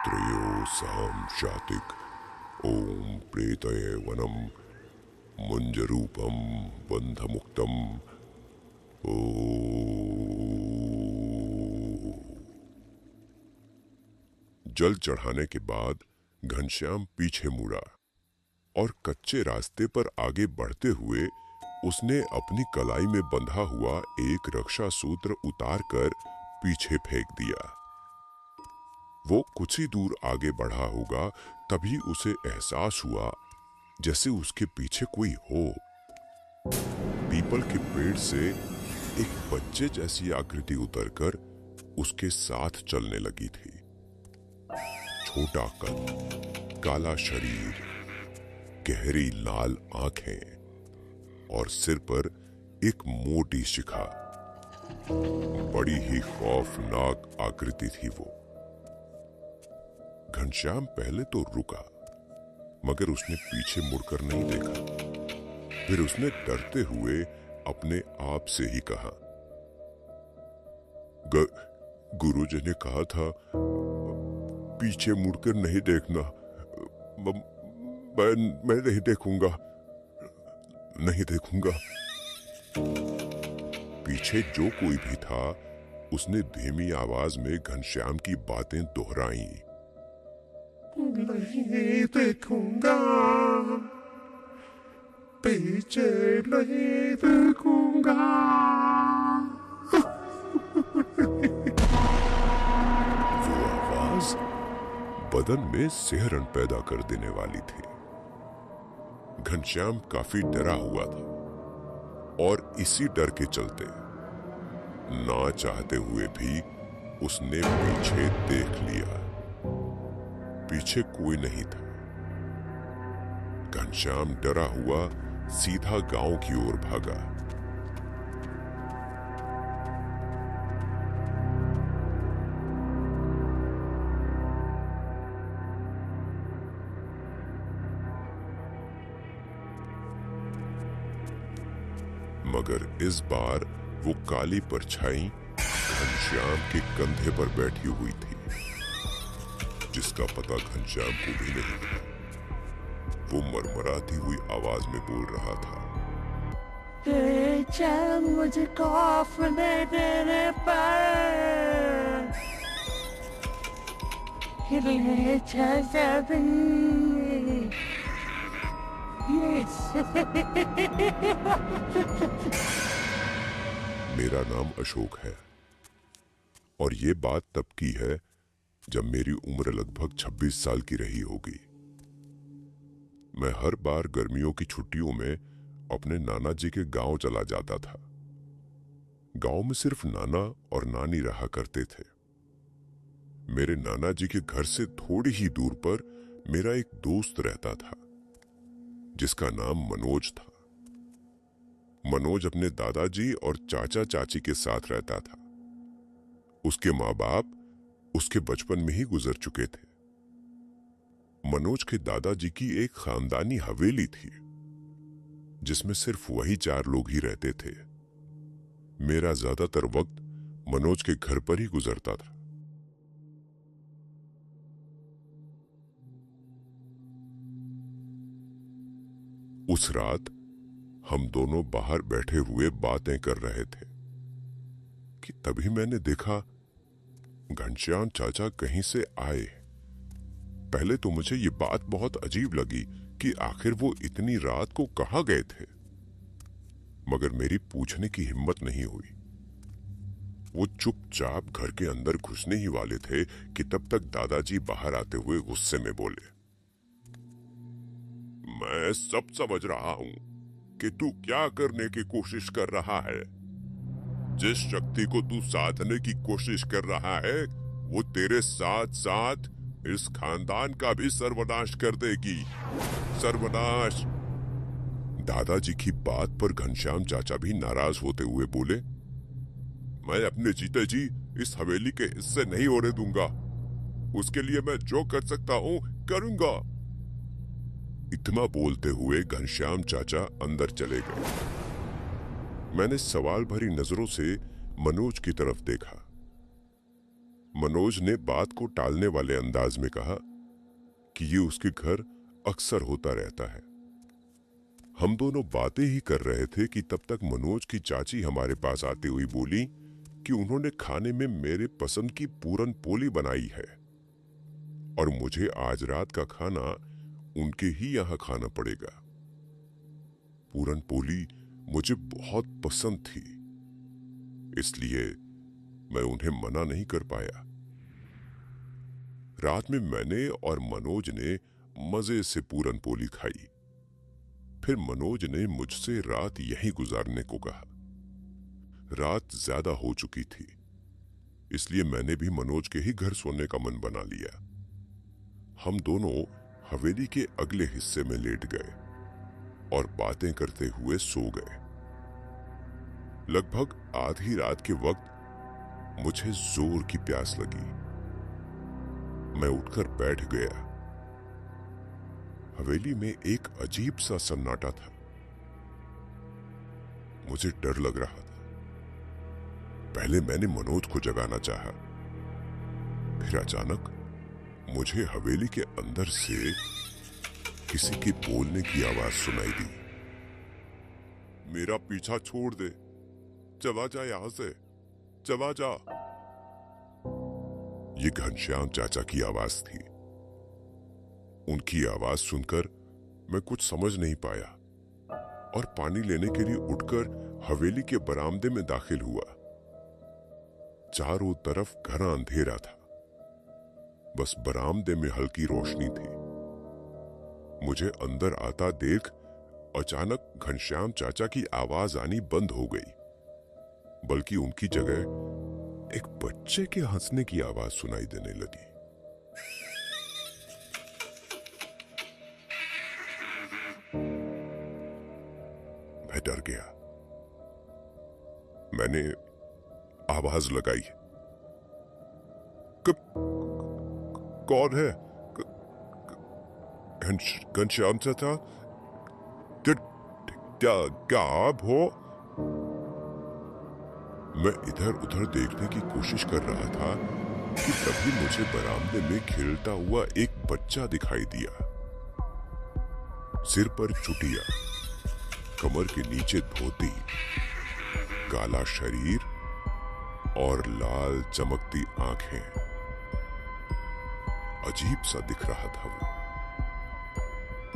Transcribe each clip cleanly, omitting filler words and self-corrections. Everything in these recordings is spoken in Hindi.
त्रयो सहम शातिक ओम प्रेतये वनम मुंजरूपम बंधमुक्तम। ओ जल चढ़ाने के बाद घनश्याम पीछे मुड़ा और कच्चे रास्ते पर आगे बढ़ते हुए उसने अपनी कलाई में बंधा हुआ एक रक्षा सूत्र उतारकर पीछे फेंक दिया। वो कुछ ही दूर आगे बढ़ा होगा तभी उसे एहसास हुआ जैसे उसके पीछे कोई हो। पीपल के पेड़ से एक बच्चे जैसी आकृति उतरकर उसके साथ चलने लगी थी। छोटा कद, काला शरीर, गहरी लाल आंखें और सिर पर एक मोटी शिखा। बड़ी ही खौफनाक आकृति थी वो। घनश्याम पहले तो रुका मगर उसने पीछे मुड़कर नहीं देखा। फिर उसने डरते हुए अपने आप से ही कहा, गुरुजी ने कहा था पीछे मुड़कर नहीं देखना। मैं नहीं देखूंगा, नहीं देखूंगा। पीछे जो कोई भी था उसने धीमी आवाज में घनश्याम की बातें दोहराई। नहीं देखूंगा, पीछे नहीं देखूंगा। वो आवाज बदन में सिहरन पैदा कर देने वाली थी। घनश्याम काफी डरा हुआ था और इसी डर के चलते ना चाहते हुए भी उसने पीछे देख लिया। पीछे कोई नहीं था। घनश्याम डरा हुआ सीधा गांव की ओर भागा। मगर इस बार वो काली परछाई घनश्याम के कंधे पर बैठी हुई थी, जिसका पता घनश्याम को भी नहीं था। वो मरमराती हुई आवाज में बोल रहा था, चल मुझे कॉफने देने पर ले चल सभी। मेरा नाम अशोक है और ये बात तब की है जब मेरी उम्र लगभग 26 साल की रही होगी। मैं हर बार गर्मियों की छुट्टियों में अपने नाना जी के गांव चला जाता था। गांव में सिर्फ नाना और नानी रहा करते थे। मेरे नाना जी के घर से थोड़ी ही दूर पर मेरा एक दोस्त रहता था जिसका नाम मनोज था। मनोज अपने दादाजी और चाचा चाची के साथ रहता था। उसके माँ बाप उसके बचपन में ही गुजर चुके थे। मनोज के दादाजी की एक खानदानी हवेली थी जिसमें सिर्फ वही 4 लोग ही रहते थे। मेरा ज्यादातर वक्त मनोज के घर पर ही गुजरता था। उस रात हम दोनों बाहर बैठे हुए बातें कर रहे थे कि तभी मैंने देखा घनश्याम चाचा कहीं से आए। पहले तो मुझे ये बात बहुत अजीब लगी कि आखिर वो इतनी रात को कहाँ गए थे, मगर मेरी पूछने की हिम्मत नहीं हुई। वो चुपचाप घर के अंदर घुसने ही वाले थे कि तब तक दादाजी बाहर आते हुए गुस्से में बोले, मैं सब समझ रहा हूं कि तू क्या करने की कोशिश कर रहा है। जिस शक्ति को तू साधने की कोशिश कर रहा है वो तेरे साथ साथ इस खानदान का भी सर्वनाश कर देगी। सर्वनाश। दादाजी की बात पर घनश्याम चाचा भी नाराज होते हुए बोले, मैं अपने जीते जी इस हवेली के हिस्से नहीं होने दूंगा। उसके लिए मैं जो कर सकता हूं करूंगा। इतना बोलते हुए घनश्याम चाचा अंदर चले गए। मैंने सवाल भरी नजरों से मनोज की तरफ देखा। मनोज ने बात को टालने वाले अंदाज में कहा कि ये उसके घर अक्सर होता रहता है। हम दोनों बातें ही कर रहे थे कि तब तक मनोज की चाची हमारे पास आती हुई बोली कि उन्होंने खाने में मेरे पसंद की पूरन पोली बनाई है और मुझे आज रात का खाना उनके ही यहां खाना पड़ेगा। पूरन पोली मुझे बहुत पसंद थी, इसलिए मैं उन्हें मना नहीं कर पाया। रात में मैंने और मनोज ने मजे से पूरन पोली खाई। फिर मनोज ने मुझसे रात यहीं गुजारने को कहा। रात ज्यादा हो चुकी थी, इसलिए मैंने भी मनोज के ही घर सोने का मन बना लिया। हम दोनों हवेली के अगले हिस्से में लेट गए और बातें करते हुए सो गए। लगभग आधी रात के वक्त मुझे जोर की प्यास लगी। मैं उठकर बैठ गया। हवेली में एक अजीब सा सन्नाटा था। मुझे डर लग रहा था। पहले मैंने मनोज को जगाना चाहा, फिर अचानक मुझे हवेली के अंदर से किसी के बोलने की आवाज सुनाई दी। मेरा पीछा छोड़ दे, चला जा यहां से, चला जा। ये घनश्याम चाचा की आवाज थी। उनकी आवाज सुनकर मैं कुछ समझ नहीं पाया और पानी लेने के लिए उठकर हवेली के बरामदे में दाखिल हुआ। चारों तरफ घना अंधेरा था, बस बरामदे में हल्की रोशनी थी। मुझे अंदर आता देख अचानक घनश्याम चाचा की आवाज आनी बंद हो गई, बल्कि उनकी जगह एक बच्चे के हंसने की आवाज सुनाई देने लगी। मैं डर गया। मैंने आवाज लगाई, कौन है? घनश्याम चाचा, क्या आप हो? मैं इधर उधर देखने की कोशिश कर रहा था कि तभी मुझे बरामदे में खेलता हुआ एक बच्चा दिखाई दिया। सिर पर चुटिया, कमर के नीचे धोती, काला शरीर और लाल चमकती आंखें। अजीब सा दिख रहा था वो।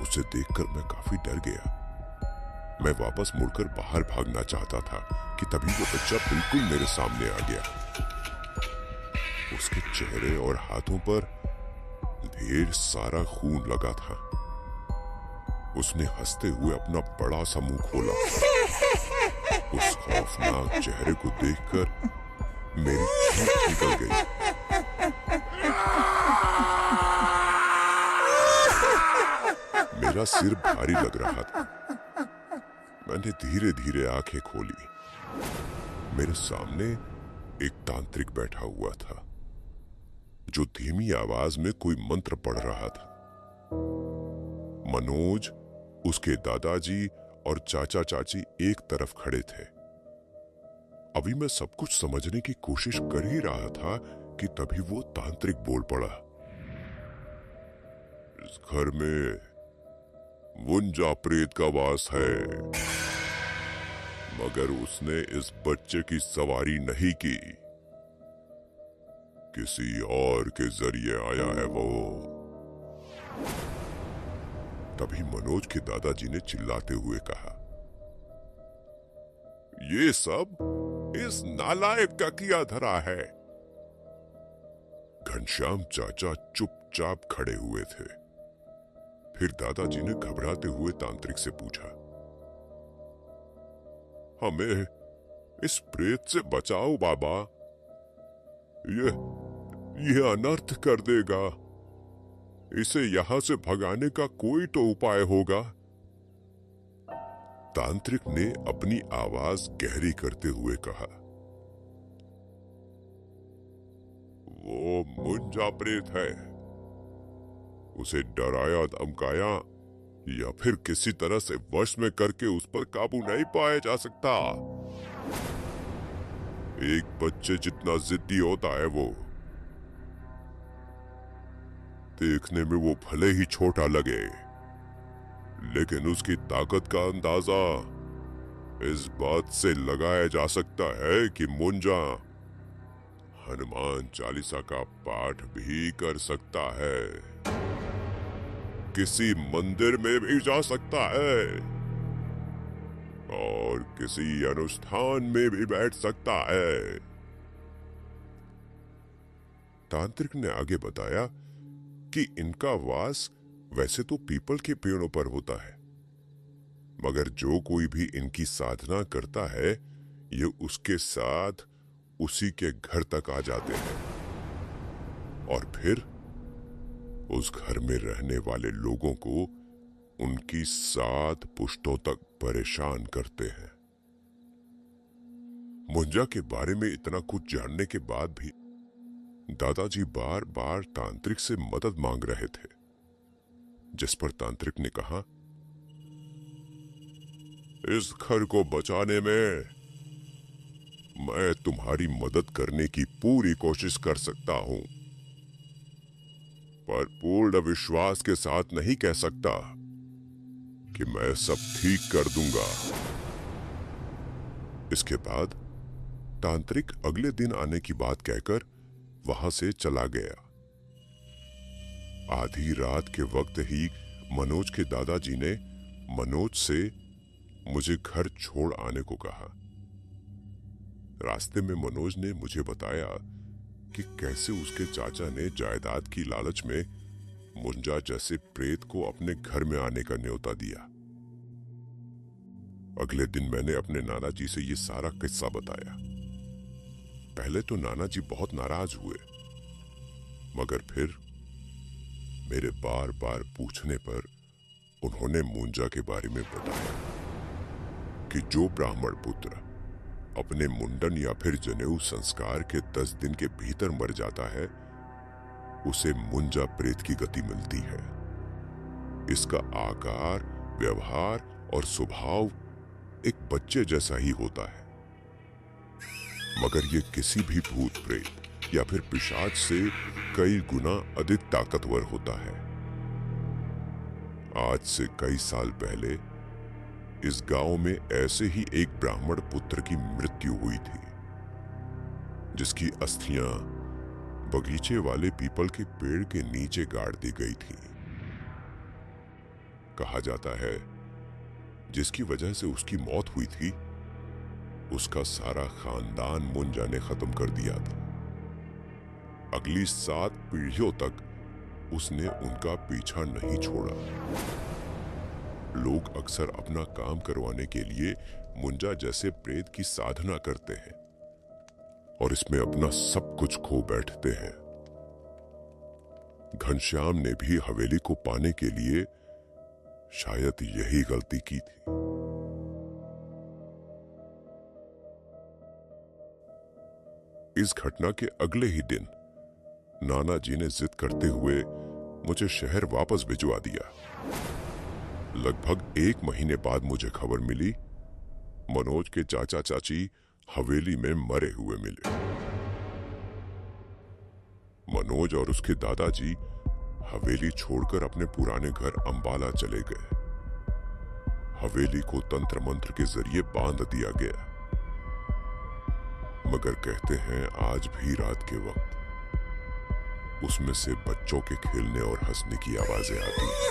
उसे देखकर मैं काफी डर गया। मैं वापस मुड़कर बाहर भागना चाहता था कि तभी वो बच्चा बिल्कुल मेरे सामने आ गया। उसके चेहरे और हाथों पर ढेर सारा खून लगा था। उसने हंसते हुए अपना बड़ा सा मुंह खोला। उस खौफनाक चेहरे को देखकर मेरी चीख निकल गई। मेरा सिर भारी लग रहा था। मैंने धीरे धीरे आंखें खोली। मेरे सामने एक तांत्रिक बैठा हुआ था, जो धीमी आवाज में कोई मंत्र पढ़ रहा था। मनोज, उसके दादाजी और चाचा चाची एक तरफ खड़े थे। अभी मैं सब कुछ समझने की कोशिश कर ही रहा था कि तभी वो तांत्रिक बोल पड़ा। इस घर में वुंजा प्रेत का वास है, मगर उसने इस बच्चे की सवारी नहीं की। किसी और के जरिए आया है वो। तभी मनोज के दादाजी ने चिल्लाते हुए कहा, ये सब इस नालायक का किया धरा है। घनश्याम चाचा चुपचाप खड़े हुए थे। फिर दादाजी ने घबराते हुए तांत्रिक से पूछा, हमें इस प्रेत से बचाओ बाबा, ये अनर्थ कर देगा। इसे यहां से भगाने का कोई तो उपाय होगा। तांत्रिक ने अपनी आवाज गहरी करते हुए कहा, वो मुंजा प्रेत है। उसे डराया धमकाया या फिर किसी तरह से वश में करके उस पर काबू नहीं पाया जा सकता। एक बच्चे जितना जिद्दी होता है वो, देखने में वो भले ही छोटा लगे, लेकिन उसकी ताकत का अंदाजा इस बात से लगाया जा सकता है कि मुंजा हनुमान चालीसा का पाठ भी कर सकता है, किसी मंदिर में भी जा सकता है और किसी अनुष्ठान में भी बैठ सकता है। तांत्रिक ने आगे बताया कि इनका वास वैसे तो पीपल के पेड़ों पर होता है, मगर जो कोई भी इनकी साधना करता है ये उसके साथ उसी के घर तक आ जाते हैं और फिर उस घर में रहने वाले लोगों को उनकी 7 पुश्तों तक परेशान करते हैं। मुंजा के बारे में इतना कुछ जानने के बाद भी दादाजी बार बार तांत्रिक से मदद मांग रहे थे, जिस पर तांत्रिक ने कहा, इस घर को बचाने में मैं तुम्हारी मदद करने की पूरी कोशिश कर सकता हूं, पर पूर्ण विश्वास के साथ नहीं कह सकता कि मैं सब ठीक कर दूंगा। इसके बाद तांत्रिक अगले दिन आने की बात कहकर वहां से चला गया। आधी रात के वक्त ही मनोज के दादाजी ने मनोज से मुझे घर छोड़ आने को कहा। रास्ते में मनोज ने मुझे बताया कि कैसे उसके चाचा ने जायदाद की लालच में मुंजा जैसे प्रेत को अपने घर में आने का न्योता दिया। अगले दिन मैंने अपने नाना जी से ये सारा किस्सा बताया। पहले तो नाना जी बहुत नाराज हुए, मगर फिर मेरे बार बार पूछने पर उन्होंने मुंजा के बारे में बताया कि जो ब्राह्मण पुत्र अपने मुंडन या फिर जनेऊ संस्कार के 10 दिन के भीतर मर जाता है उसे मुंजा प्रेत की गति मिलती है। इसका आकार, व्यवहार और स्वभाव एक बच्चे जैसा ही होता है, मगर ये किसी भी भूत प्रेत या फिर पिशाच से कई गुना अधिक ताकतवर होता है। आज से कई साल पहले इस गांव में ऐसे ही एक ब्राह्मण पुत्र की मृत्यु हुई थी, जिसकी अस्थियां बगीचे वाले पीपल के पेड़ के नीचे गाड़ दी गई थी। कहा जाता है जिसकी वजह से उसकी मौत हुई थी उसका सारा खानदान मुंजा ने खत्म कर दिया था। अगली 7 पीढ़ियों तक उसने उनका पीछा नहीं छोड़ा। लोग अक्सर अपना काम करवाने के लिए मुंजा जैसे प्रेत की साधना करते हैं और इसमें अपना सब कुछ खो बैठते हैं। घनश्याम ने भी हवेली को पाने के लिए शायद यही गलती की थी। इस घटना के अगले ही दिन नाना जी ने जिद करते हुए मुझे शहर वापस भिजवा दिया। लगभग 1 महीने बाद मुझे खबर मिली मनोज के चाचा चाची हवेली में मरे हुए मिले। मनोज और उसके दादाजी हवेली छोड़कर अपने पुराने घर अंबाला चले गए। हवेली को तंत्र मंत्र के जरिए बांध दिया गया, मगर कहते हैं आज भी रात के वक्त उसमें से बच्चों के खेलने और हंसने की आवाजें आती हैं।